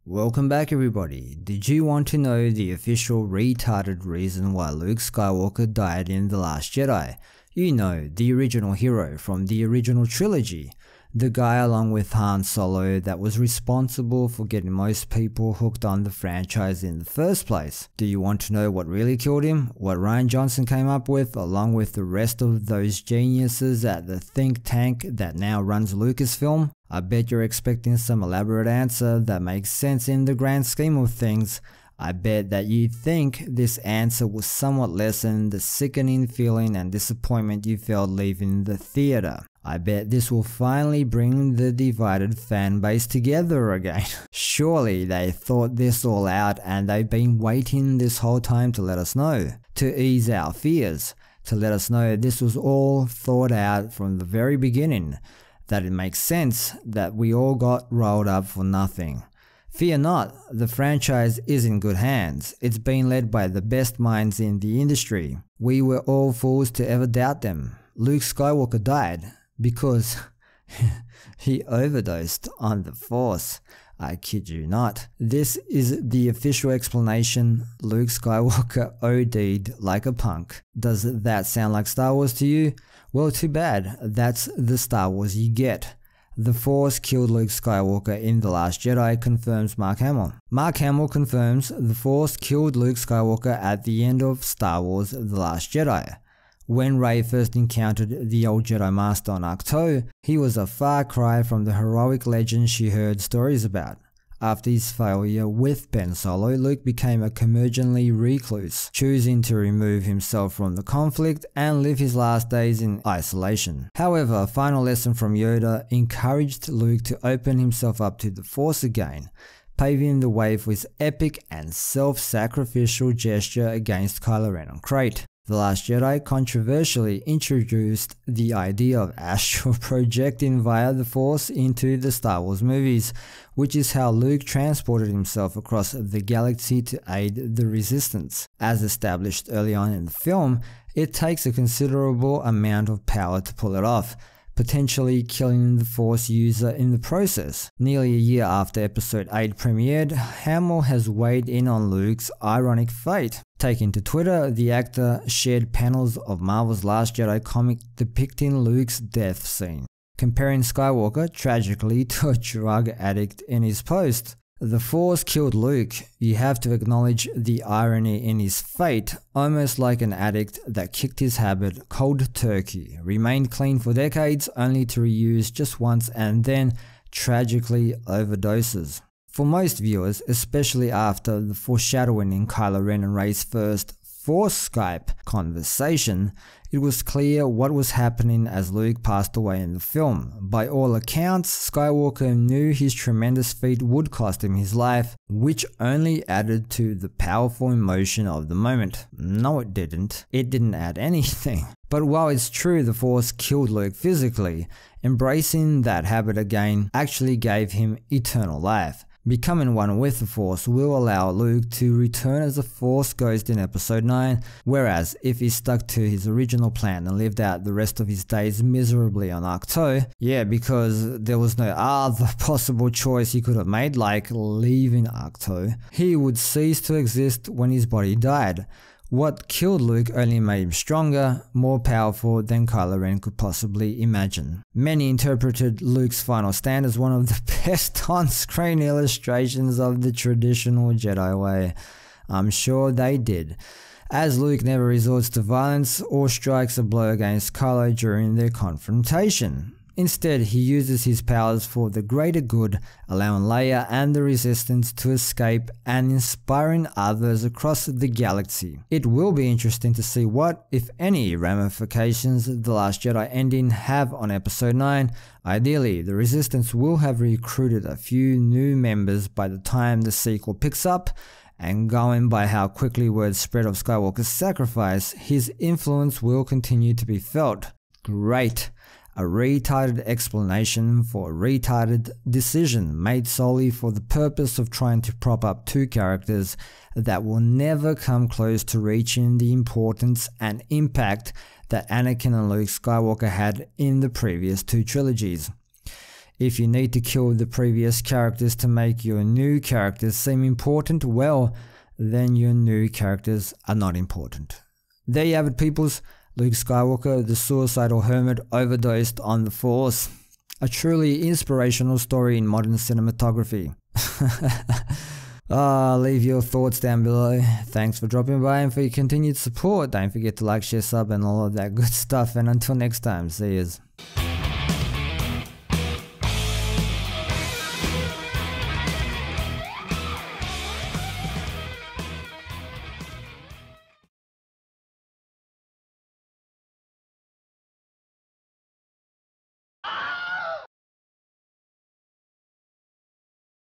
Welcome back everybody. Did you want to know the official retarded reason why Luke Skywalker died in The Last Jedi? You know, the original hero from the original trilogy. The guy along with Han Solo that was responsible for getting most people hooked on the franchise in the first place. Do you want to know what really killed him? What Rian Johnson came up with along with the rest of those geniuses at the think tank that now runs Lucasfilm? I bet you're expecting some elaborate answer that makes sense in the grand scheme of things. I bet that you think this answer will somewhat lessen the sickening feeling and disappointment you felt leaving the theater. I bet this will finally bring the divided fan base together again. Surely they thought this all out and they've been waiting this whole time to let us know, to ease our fears, to let us know this was all thought out from the very beginning, that it makes sense that we all got rolled up for nothing. Fear not, the franchise is in good hands. It's being led by the best minds in the industry. We were all fools to ever doubt them. Luke Skywalker died because he overdosed on the Force. I kid you not. This is the official explanation. Luke Skywalker OD'd like a punk. Does that sound like Star Wars to you? Well, too bad. That's the Star Wars you get. The Force killed Luke Skywalker in The Last Jedi, confirms Mark Hamill. Mark Hamill confirms the Force killed Luke Skywalker at the end of Star Wars The Last Jedi. When Rey first encountered the old Jedi Master on Ahch-To, he was a far cry from the heroic legend she heard stories about. After his failure with Ben Solo, Luke became a curmudgeonly recluse, choosing to remove himself from the conflict and live his last days in isolation. However, a final lesson from Yoda encouraged Luke to open himself up to the Force again, paving the way for his epic and self-sacrificial gesture against Kylo Ren on Crate. The Last Jedi controversially introduced the idea of astral projecting via the Force into the Star Wars movies, which is how Luke transported himself across the galaxy to aid the Resistance. As established early on in the film, it takes a considerable amount of power to pull it off, potentially killing the Force user in the process. Nearly a year after Episode 8 premiered, Hamill has weighed in on Luke's ironic fate. Taking to Twitter, the actor shared panels of Marvel's Last Jedi comic depicting Luke's death scene, comparing Skywalker tragically to a drug addict in his post. The Force killed Luke. You have to acknowledge the irony in his fate, almost like an addict that kicked his habit cold turkey, remained clean for decades only to reuse just once and then tragically overdoses. For most viewers, especially after the foreshadowing in Kylo Ren and Rey's first Force Skype conversation, it was clear what was happening as Luke passed away in the film. By all accounts, Skywalker knew his tremendous feat would cost him his life, which only added to the powerful emotion of the moment. No, it didn't. It didn't add anything. But while it's true the Force killed Luke physically, embracing that habit again actually gave him eternal life. Becoming one with the Force will allow Luke to return as a Force ghost in Episode 9, whereas if he stuck to his original plan and lived out the rest of his days miserably on Ahch-To, yeah, because there was no other possible choice he could have made like leaving Ahch-To, he would cease to exist when his body died. What killed Luke only made him stronger, more powerful than Kylo Ren could possibly imagine. Many interpreted Luke's final stand as one of the best on-screen illustrations of the traditional Jedi way. I'm sure they did, as Luke never resorts to violence or strikes a blow against Kylo during their confrontation. Instead, he uses his powers for the greater good, allowing Leia and the Resistance to escape and inspiring others across the galaxy. It will be interesting to see what, if any, ramifications The Last Jedi ending have on Episode 9. Ideally, the Resistance will have recruited a few new members by the time the sequel picks up, and going by how quickly word spread of Skywalker's sacrifice, his influence will continue to be felt. Great. A retarded explanation for a retarded decision made solely for the purpose of trying to prop up two characters that will never come close to reaching the importance and impact that Anakin and Luke Skywalker had in the previous two trilogies. If you need to kill the previous characters to make your new characters seem important, well, then your new characters are not important. There you have it, peoples. Luke Skywalker, the suicidal hermit, overdosed on the Force. A truly inspirational story in modern cinematography. Leave your thoughts down below. Thanks for dropping by and for your continued support. Don't forget to like, share, sub and all of that good stuff. And until next time, see yous.